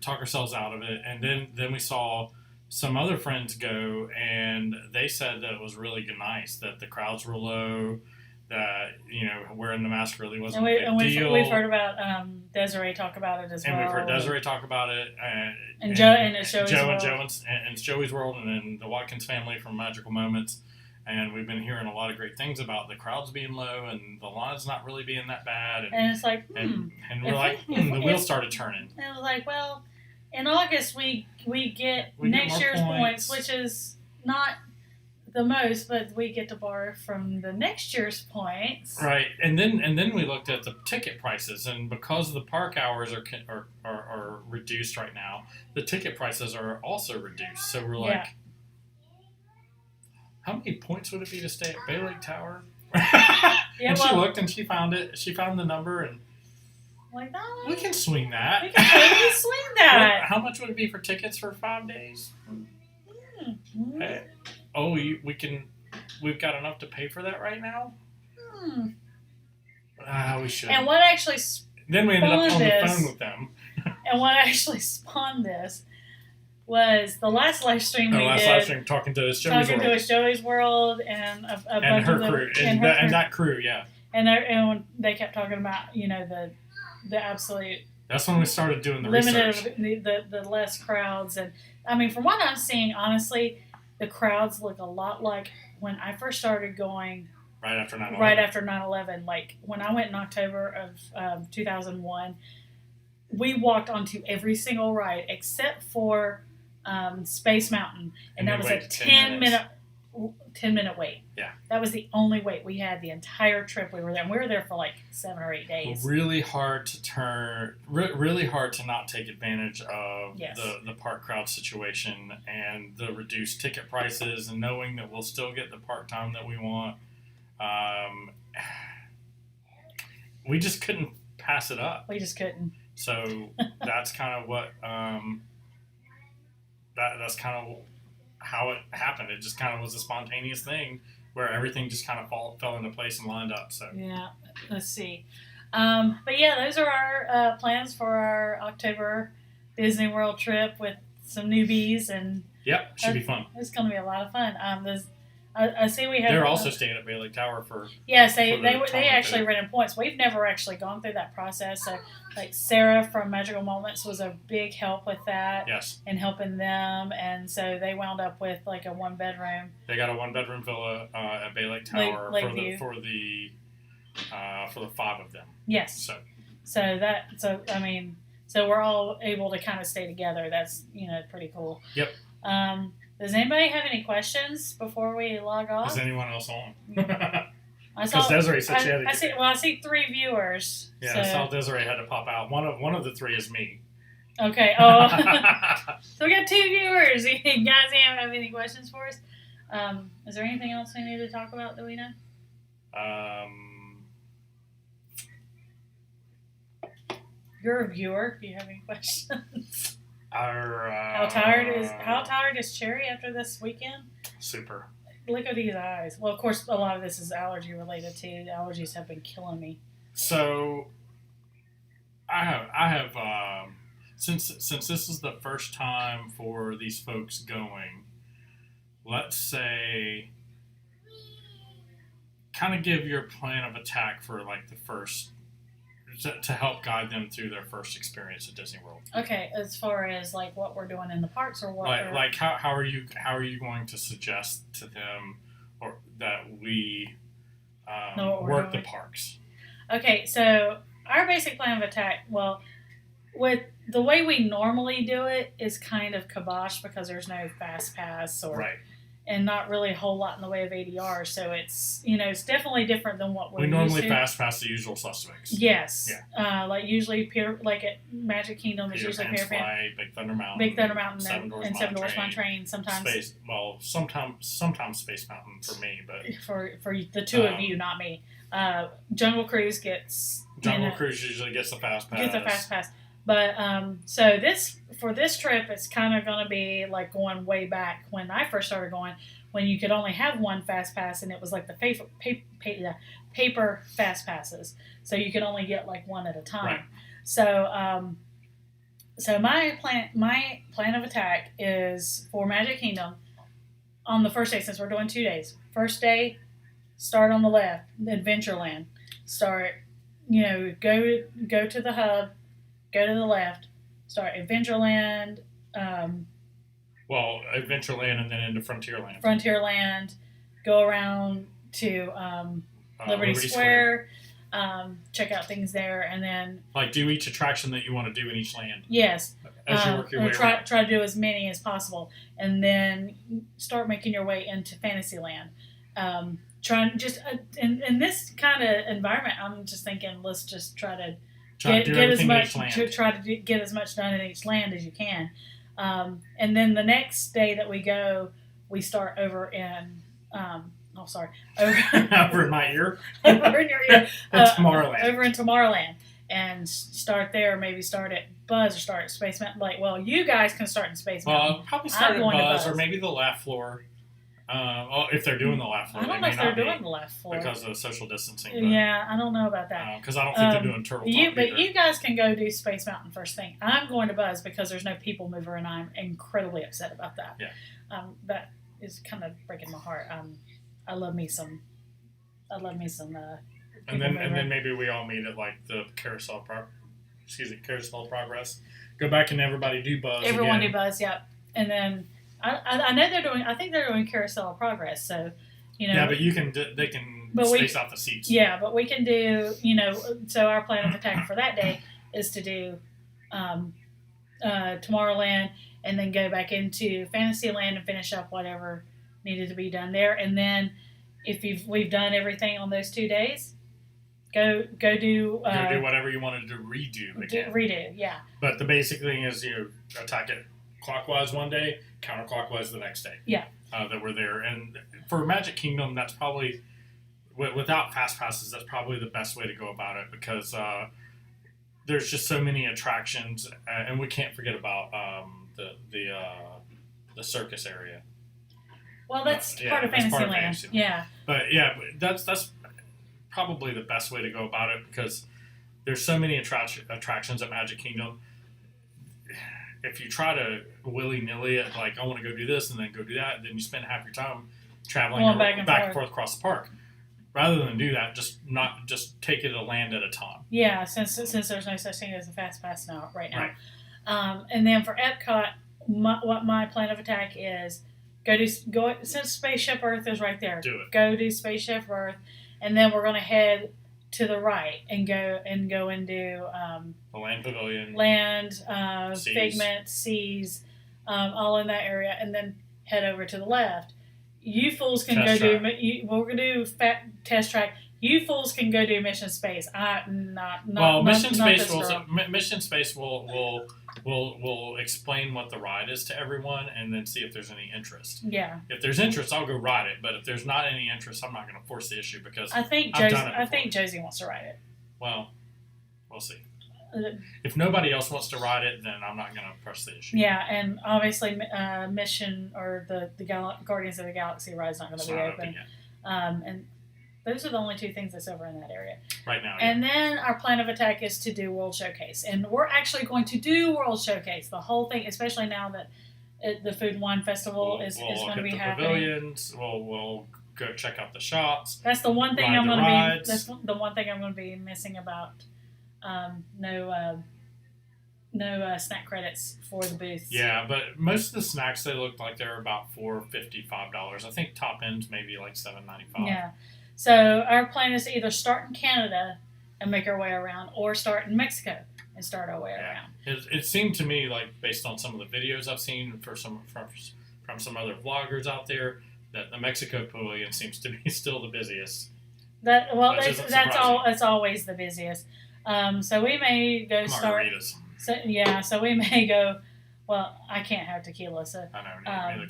ourselves out of it, and then we saw some other friends go, and they said that it was really nice, that the crowds were low, that wearing the mask really wasn't a big deal. We've heard about Desiree talk about it as well. And we've heard Desiree talk about it, and Joe and Joey's World, and then the Watkins family from Magical Moments. And we've been hearing a lot of great things about the crowds being low and the lines not really being that bad. And it's like, and we're like, the wheels started turning. And it was like, well, in August we get next year's points, which is not the most, but we get to borrow from the next year's points. Right, and then we looked at the ticket prices, and because the park hours are reduced right now, the ticket prices are also reduced. So we're like, how many points would it be to stay at Bay Lake Tower? She looked and she found it. She found the number and. Like, no, we can swing that. We can totally swing that. How much would it be for tickets for 5 days? Hey, we can. We've got enough to pay for that right now. We should. And what actually? Then we ended up on the phone with them. And what actually spawned this was the last live stream we did. Talking to Joey's World and a bunch and her of crew and that crew, yeah. And they kept talking about the absolute. That's when we started doing the limited research. The less crowds, and I mean, from what I'm seeing, honestly, the crowds look a lot like when I first started going. Right after 9/11. Right after 9/11, like when I went in October of 2001, we walked onto every single ride except for Space Mountain, and that was a 10-minute wait. Yeah. That was the only wait we had the entire trip we were there. And we were there for like 7 or 8 days. Really hard to not take advantage of the park crowd situation and the reduced ticket prices and knowing that we'll still get the park time that we want. We just couldn't pass it up. We just couldn't. So that's kind of what that's kind of how it happened. It just kind of was a spontaneous thing where everything just kind of fell into place and lined up. So yeah, let's see. But yeah, those are our plans for our October Disney World trip with some newbies, and should be fun. It's going to be a lot of fun. I see we have. They're also staying at Bay Lake Tower for. Yes, they actually rented points. We've never actually gone through that process. So, like Sarah from Magical Moments was a big help with that. Yes. And helping them, and so they wound up with like a 1-bedroom. They got a 1-bedroom villa at Bay Lake Tower for the 5 of them. Yes. So we're all able to kind of stay together. That's pretty cool. Yep. Does anybody have any questions before we log off? Is anyone else on? Because Desiree said she had I see 3 viewers. Yeah, so. I saw Desiree had to pop out. One of the 3 is me. Okay. Oh, so we got 2 viewers. You guys have any questions for us? Is there anything else we need to talk about that we know? You're a viewer. Do you have any questions? How tired is Cherry after this weekend? Super. Look at these eyes. Well, of course, a lot of this is allergy related too. The allergies have been killing me. So, I have since this is the first time for these folks going, let's say, kind of give your plan of attack for like the first, to help guide them through their first experience at Disney World. Okay, as far as like what we're doing in the parks or what? Like how are you going to suggest to them or that we work the parks? Okay, so our basic plan of attack, well, with the way we normally do it is kind of kibosh because there's no fast pass and not really a whole lot in the way of ADR. So it's, it's definitely different than what we're used to. We normally fast pass the usual suspects. Yes. Yeah. Like usually, like at Magic Kingdom, it's usually Peter Pan, Big Thunder Mountain, and Seven Dwarfs Mine Train. Sometimes sometimes Space Mountain for me, but for the two of you, not me. Jungle Cruise Cruise usually gets a fast pass. But so for this trip, it's kind of going to be like going way back when I first started going, when you could only have one fast pass, and it was like the paper fast passes, so you could only get like one at a time. Right. So my plan of attack is for Magic Kingdom on the first day, since we're doing 2 days. First day, start on the left, Adventureland. Start, go to the hub. Go to the left, start Adventureland. Adventureland and then into Frontierland. Frontierland, go around to Liberty Square, check out things there, and then do each attraction that you want to do in each land. Yes, as you work your way around. Try to do as many as possible, and then start making your way into Fantasyland. In this kind of environment, I'm just thinking, let's just try to get as much done in each land as you can, and then the next day that we go, we start over in over in my ear, over in your ear, Tomorrowland. Over in Tomorrowland, and start there. Maybe start at Buzz or start at Space Mountain. You guys can start in Space Mountain. Probably start at Buzz or maybe the laugh floor. If they're doing the laugh floor, I don't know if they're doing the laugh floor because of social distancing. Yeah, I don't know about that because I don't think they're doing Turtle Talk But you guys can go do Space Mountain first thing. I'm going to Buzz because there's no people mover, and I'm incredibly upset about that. Yeah, that is kind of breaking my heart. I love me some. And then maybe we all meet at the Carousel Progress. Go back and everybody do Buzz. Everyone do Buzz, yeah, and then. I know they're doing. I think they're doing Carousel of Progress. So, Yeah, but they can space out the seats. Yeah, but we can do. So our plan of attack for that day is to do Tomorrowland, and then go back into Fantasyland and finish up whatever needed to be done there. And then if we've done everything on those 2 days, go do whatever you wanted to redo again. Redo, yeah. But the basic thing is attack it clockwise one day, counterclockwise the next day. Yeah. That we're there. And for Magic Kingdom, that's probably, without fast passes, that's probably the best way to go about it, because there's just so many attractions, and we can't forget about the circus area. Well, that's part of Fantasyland. Yeah. But that's probably the best way to go about it, because there's so many attractions at Magic Kingdom. If you try to willy-nilly I want to go do this and then go do that, then you spend half your time traveling back and forth across the park. Rather than do that, just take it a land at a time. Yeah, since there's no such thing as a fast pass right now. Right. And then for Epcot, what my plan of attack is, go since Spaceship Earth is right there. Do it. Go do Spaceship Earth, and then we're going to head to the right and go and do the Land Pavilion, Figment, Seas, all in that area, and then head over to the left. You fools can we're going to do Test Track. You fools can go do Mission Space. Mission Space will explain what the ride is to everyone, and then see if there's any interest. Yeah. If there's interest, I'll go ride it. But if there's not any interest, I'm not going to force the issue because I think Josie wants to ride it. Well, we'll see. If nobody else wants to ride it, then I'm not going to press the issue. Yeah, and obviously, Mission or the Guardians of the Galaxy ride's not going to be open. And those are the only two things that's over in that area right now. And then our plan of attack is to do World Showcase, and we're actually going to do World Showcase, the whole thing, especially now that the Food and Wine Festival is going to be happening. Pavilions. We'll go check out the shops. That's the one thing I'm going to be. That's the one thing I'm going to be missing about. No snack credits for the booths. Yeah, but most of the snacks, they look like they're about $4.55. I think top end's maybe like $7.95. Yeah. So our plan is to either start in Canada and make our way around, or start in Mexico and start our way around. It seemed to me, like, based on some of the videos I've seen from some other vloggers out there, that the Mexico pavilion seems to be still the busiest. That's always the busiest. So we may go start. So we may go. Well, I can't have tequila, so. I know, neither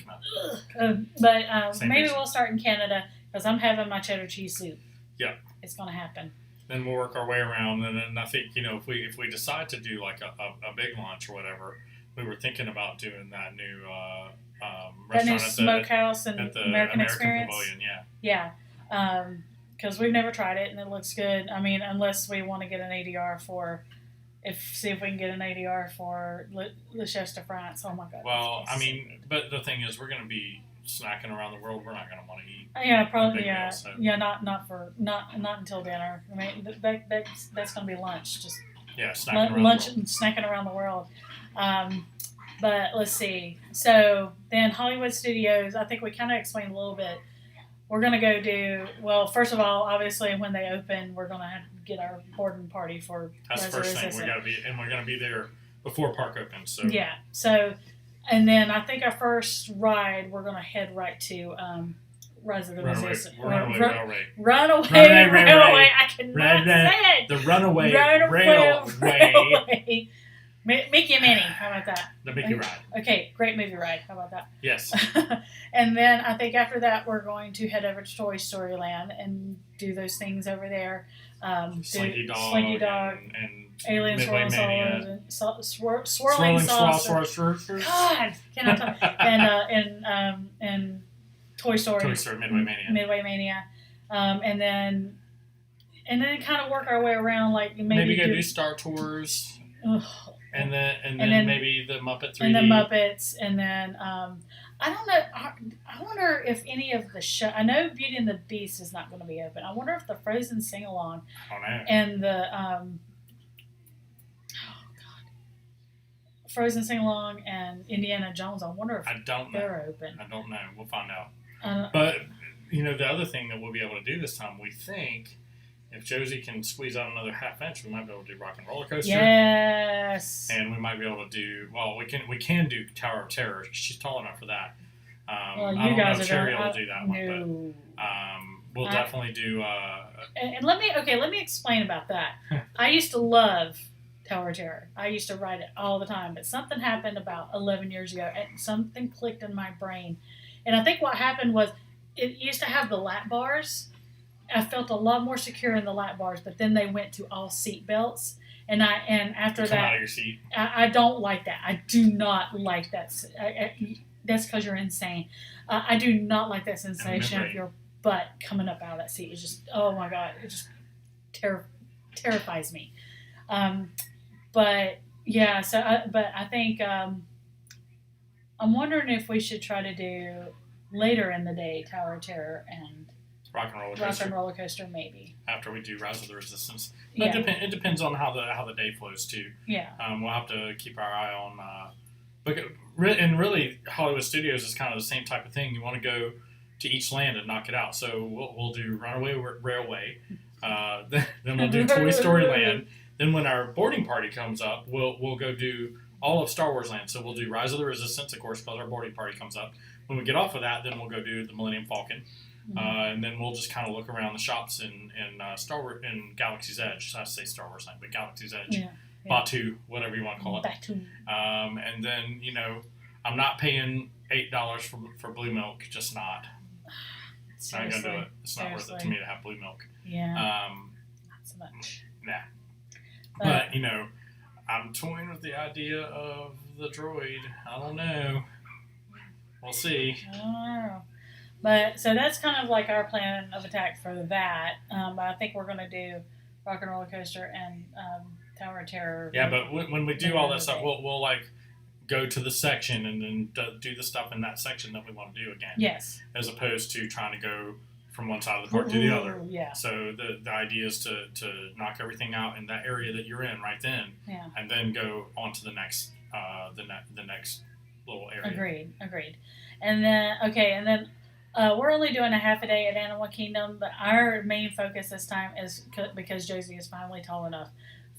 can I. Maybe we'll start in Canada because I'm having my cheddar cheese soup. Yeah. It's going to happen. Then we'll work our way around, and then I think if we decide to do like a big launch or whatever, we were thinking about doing that new restaurant that new smokehouse and the American Experience Pavilion. Yeah. Because we've never tried it and it looks good. I mean, unless we want to get an ADR see if we can get an ADR for Le Chef de France. Oh my God. Well, I mean, but the thing is, we're going to be snacking around the world. We're not going to want to eat. Yeah, probably. Yeah, meal, so. Yeah. Not until dinner. I mean, that's going to be lunch. Just snacking around the world. But let's see. So then Hollywood Studios. I think we kind of explained a little bit. We're going to go do, well, first of all, obviously, when they open, we're going to have to get our boarding party for That's the first thing. We're going to be there before park opens. So. Yeah. So, and then I think our first ride, we're going to head right to Rise of the Resistance. Runaway Railway. Runaway Railway. I cannot say it. The Runaway Railway. Mickey and Minnie, how about that? The Mickey ride. Okay, great movie ride. How about that? Yes. And then I think after that, we're going to head over to Toy Story Land and do those things over there. Slinky Dog, and Aliens, Swirling Saucers, Swirling Saucers. God, can I talk? And Toy Story Midway Mania. And then kind of work our way around, like maybe go do Star Tours. And then maybe the Muppet 3D. And the Muppets, and then I don't know. I wonder if any of the show. I know Beauty and the Beast is not going to be open. I wonder if the Frozen sing along and the Frozen sing along and Indiana Jones. I wonder if they're open. I don't know. We'll find out. But the other thing that we'll be able to do this time, we think. If Josie can squeeze out another half inch, we might be able to do Rock and Roller Coaster. Yes. And we might be able to do we can do Tower of Terror. She's tall enough for that. I don't know if Cherry will do that one, but we'll definitely do. And let me explain about that. I used to love Tower of Terror. I used to ride it all the time, but something happened about 11 years ago, and something clicked in my brain. And I think what happened was it used to have the lap bars. I felt a lot more secure in the lap bars, but then they went to all seat belts, and after that, out of your seat. I don't like that. I do not like that. That's because you're insane. I do not like that sensation of your butt coming up out of that seat. It's just, oh my God, it just terrifies me. But yeah, but I think I'm wondering if we should try to do later in the day Tower of Terror and Rock and Roller Coaster, maybe. After we do Rise of the Resistance. But it depends on how the day flows, too. Yeah. We'll have to keep our eye on... and really, Hollywood Studios is kind of the same type of thing. You want to go to each land and knock it out. So we'll do Runaway Railway. Then we'll do Toy Story Land. Then when our boarding party comes up, we'll go do all of Star Wars Land. So we'll do Rise of the Resistance, of course, because our boarding party comes up. When we get off of that, then we'll go do the Millennium Falcon. And then we'll just kind of look around the shops in Star Wars, in Galaxy's Edge. I say Star Wars, but Galaxy's Edge, Batu, whatever you want to call it. Batu. And then I'm not paying $8 for blue milk, just not. I ain't gonna do it. It's not worth it to me to have blue milk. Yeah. Not so much. Nah. But I'm toying with the idea of the droid. I don't know. We'll see. I don't know. But so that's kind of like our plan of attack for that. But I think we're going to do Rock and Roller Coaster and Tower of Terror. Yeah, but when we do all that stuff, we'll like go to the section and then do the stuff in that section that we want to do again. Yes. As opposed to trying to go from one side of the park to the other. Yeah. So the idea is to knock everything out in that area that you're in right then. Yeah. And then go on to the next the next little area. Agreed. And then we're only doing a half a day at Animal Kingdom, but our main focus this time is because Josie is finally tall enough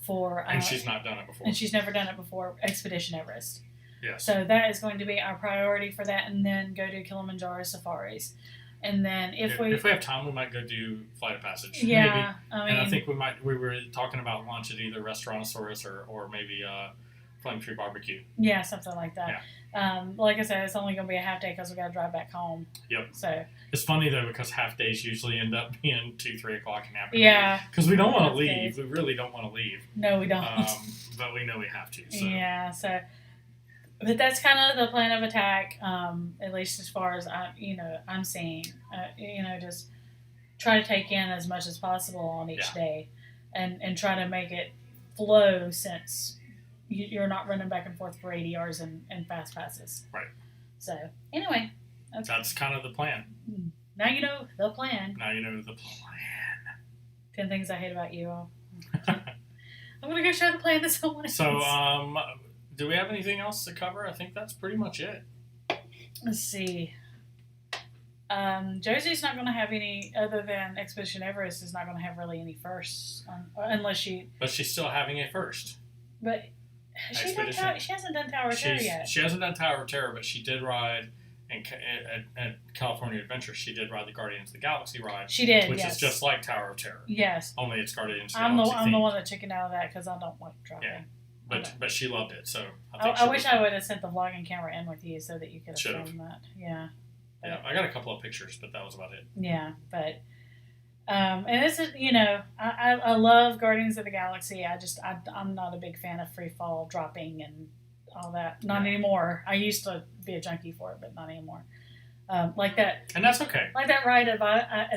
for... and she's not done it before. And she's never done it before, Expedition Everest. Yes. So that is going to be our priority for that, and then go to Kilimanjaro safaris. And then if we have time, we might go do Flight of Passage. Yeah. Maybe. I think we were talking about lunch at either Restaurantosaurus or maybe Flame Tree Barbecue. Yeah, something like that. Yeah. Like I said, it's only going to be a half day because we got to drive back home. Yep. So it's funny though because half days usually end up being 2-3 o'clock in the afternoon. Yeah. Because we don't want to leave. We really don't want to leave. No, we don't. But we know we have to. So. Yeah. So, but that's kind of the plan of attack. At least as far as I'm seeing. Just try to take in as much as possible on each day, and try to make it flow since. You're not running back and forth for 80 yards and fast passes. Right. So, anyway. That's kind of the plan. Now you know the plan. 10 things I hate about you all. I'm going to go show the plan to someone else. So, do we have anything else to cover? I think that's pretty much it. Let's see. Josie's not going to have any, other than Expedition Everest, is not going to have really any firsts. Unless she... But she's still having a first. But... She hasn't done Tower of Terror yet. She hasn't done Tower of Terror, but she did ride at California Adventure. She did ride the Guardians of the Galaxy ride. She did, which is just like Tower of Terror. Yes. Only it's Guardians of the Galaxy. I'm the one that chickened out of that because I don't like driving. Yeah. But she loved it, so I wish I would have sent the vlogging camera in with you so that you could have filmed that. Yeah. Yeah, I got a couple of pictures, but that was about it. Yeah, but... and this is, I love Guardians of the Galaxy. I'm not a big fan of free fall dropping and all that. Not anymore. I used to be a junkie for it, but not anymore. Like that. And that's okay. Like that ride at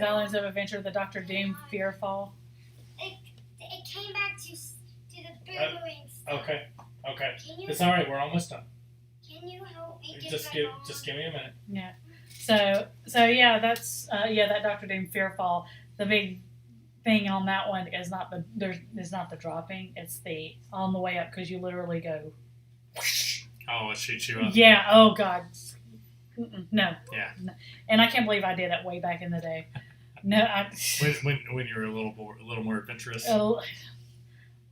Islands of Adventure, the Dr. Doom Fear Fall. It came back to the boomerang stuff. Okay. It's all right. We're almost done. Can you help me get just give me a minute. Yeah. So yeah, that's that Dr. Doom Fear Fall. The big thing on that one is not the dropping; it's the on the way up because you literally go. Oh, it shoots you up. Yeah. Oh God. No. Yeah. No. And I can't believe I did it way back in the day. No. When you were a little more adventurous.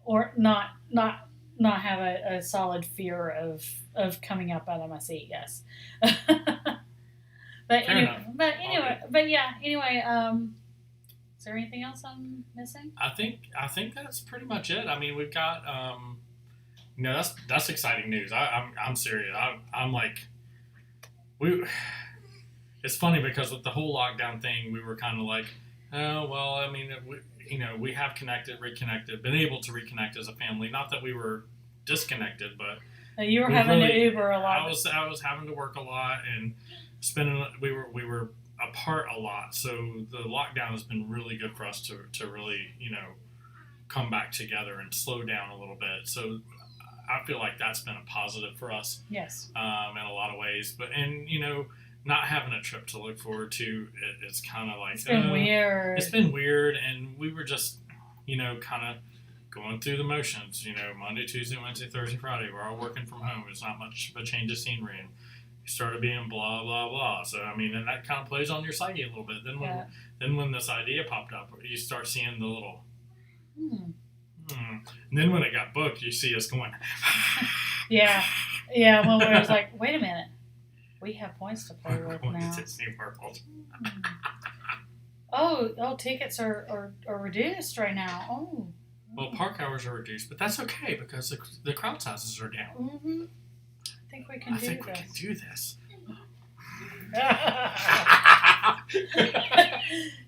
Or not have a solid fear of coming up out of my seat. Yes. But anyway. Is there anything else I'm missing? I think that's pretty much it. I mean, we've got that's exciting news. I'm serious. I'm like it's funny because with the whole lockdown thing, we were kind of like, oh well. I mean, we have reconnected, been able to reconnect as a family. Not that we were disconnected, but you were having to Uber a lot. I was having to work a lot and spending. We were apart a lot, so the lockdown has been really good for us to really come back together and slow down a little bit. So I feel like that's been a positive for us. Yes. In a lot of ways, but not having a trip to look forward to, it's kind of like it's been weird. It's been weird, and we were just kind of going through the motions. Monday, Tuesday, Wednesday, Thursday, Friday. We're all working from home. It's not much of a change of scenery. And started being blah blah blah. So I mean, and that kind of plays on your psyche a little bit. Then when this idea popped up, you start seeing the little. And then when it got booked, you see us going. yeah. When we was like, wait a minute, we have points to play with now. Disney World. Oh, tickets are reduced right now. Oh. Well, park hours are reduced, but that's okay because the crowd sizes are down. Mm-hmm. I think we can do this.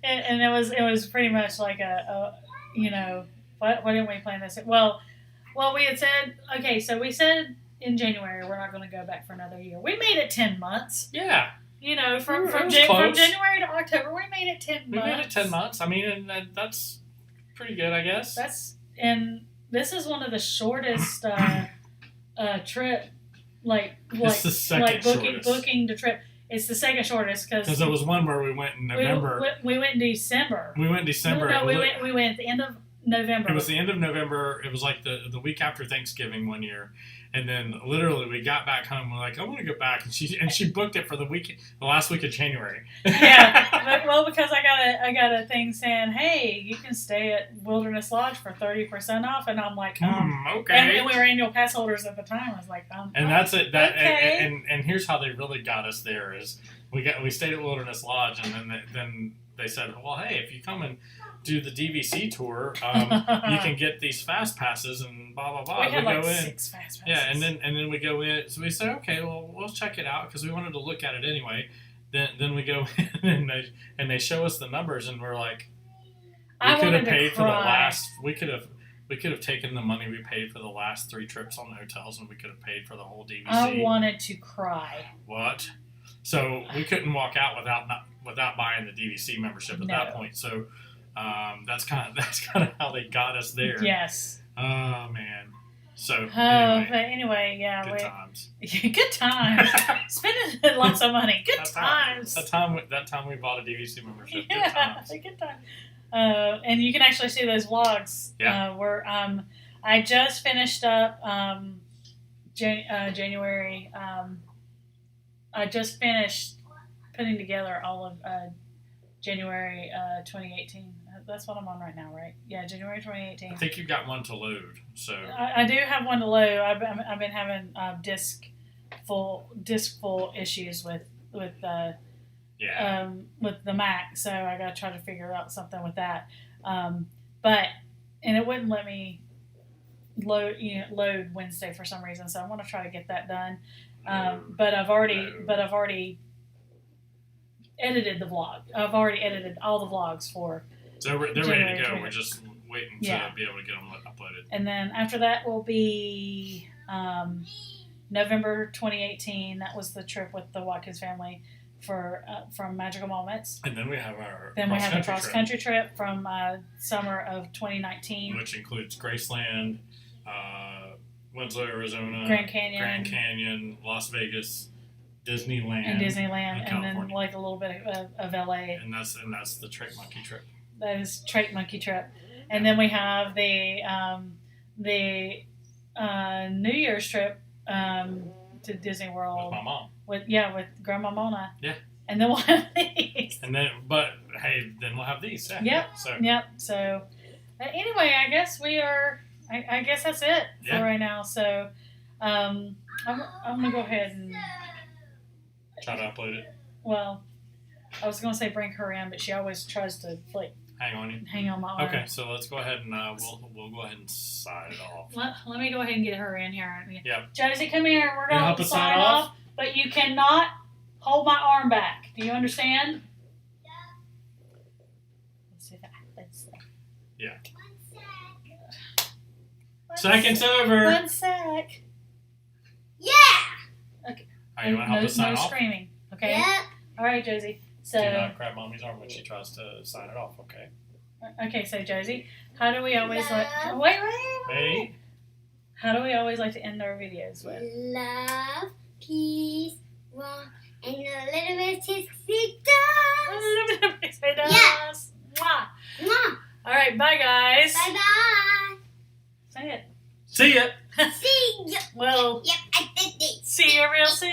and it was pretty much like a why didn't we plan this? Well, we had said, okay, so we said in January we're not going to go back for another year. We made it 10 months. Yeah. From January to October, we made it 10 months. We made it 10 months. I mean, and that's pretty good, I guess. And this is one of the shortest trip, it's the second shortest. Booking the trip. It's the second shortest because there was one where we went in November. We went in December. We went in December. No, we went at the end of November. It was the end of November. It was like the week after Thanksgiving one year, and then literally we got back home. We're like, I want to go back, and she booked it for the last week of January. Yeah, because I got a thing saying, hey, you can stay at Wilderness Lodge for 30% off, and I'm like, okay. And we were annual pass holders at the time. I was like, and that's it. Okay. And here's how they really got us there is we stayed at Wilderness Lodge, and then they said, well, hey, if you come and do the DVC tour, you can get these fast passes and blah blah blah. We had like 6 fast passes. Yeah, and then we go in. So we said, okay, well we'll check it out because we wanted to look at it anyway. Then we go in and they show us the numbers and we're like, we could have paid for the last. We could have taken the money we paid for the last 3 trips on the hotels and we could have paid for the whole DVC. I wanted to cry. What? So we couldn't walk out without buying the DVC membership at that point. So. That's kind of how they got us there. Yes. Oh man. So. Anyway, yeah. Good times. Good times. Spending lots of money. Good times. That time we bought a DVC membership. Yeah, good time. And you can actually see those vlogs. Yeah. Where I just finished up January. I just finished putting together all of January 2018. That's what I'm on right now, right? Yeah, January 2018. I think you've got one to load. So I do have one to load. I've been having disk full issues with the Mac, so I got to try to figure out something with that. But it wouldn't let me load Wednesday for some reason, so I want to try to get that done. But I've already edited the vlog. I've already edited all the vlogs for. So they're ready to go. We're just waiting to be able to get them uploaded. And then after that will be November 2018. That was the trip with the Watkins family from Magical Moments. And then we have our cross country trip from summer of 2019, which includes Graceland, Winslow, Arizona, Grand Canyon, Las Vegas. Disneyland, and then like a little bit of LA, and that's the Trek Monkey trip. That is Trek Monkey trip, and then we have the New Year's trip to Disney World with my mom. With Grandma Mona. Yeah, and then we'll have these. Then we'll have these. Yeah. Yep. So anyway, I guess we are. I guess that's it for right now. So I'm gonna go ahead and. Try to upload it. Well, I was going to say bring her in, but she always tries to hang on you. Hang on my arm. Okay, so let's go ahead and we'll go ahead and sign it off. Let me go ahead and get her in here. Yeah. Josie, come here. We're going to sign off, but you cannot hold my arm back. Do you understand? Yeah. Let's see if that happens. Yeah. 1 sec. Seconds over. 1 sec. Yeah. Okay. You want to help us sign off? No screaming, okay? Yeah. All right, Josie. So. Do not grab Mommy's arm when she tries to sign it off, okay? Okay, so Josie, how do we always wait? How do we always like to end our videos with? Love, peace, warmth, and a little bit of sexy dust. Yeah. Mwah. Mwah. All right, bye guys. Bye bye. Say it. See ya. See ya. Well. Yep, I did it. See you real soon.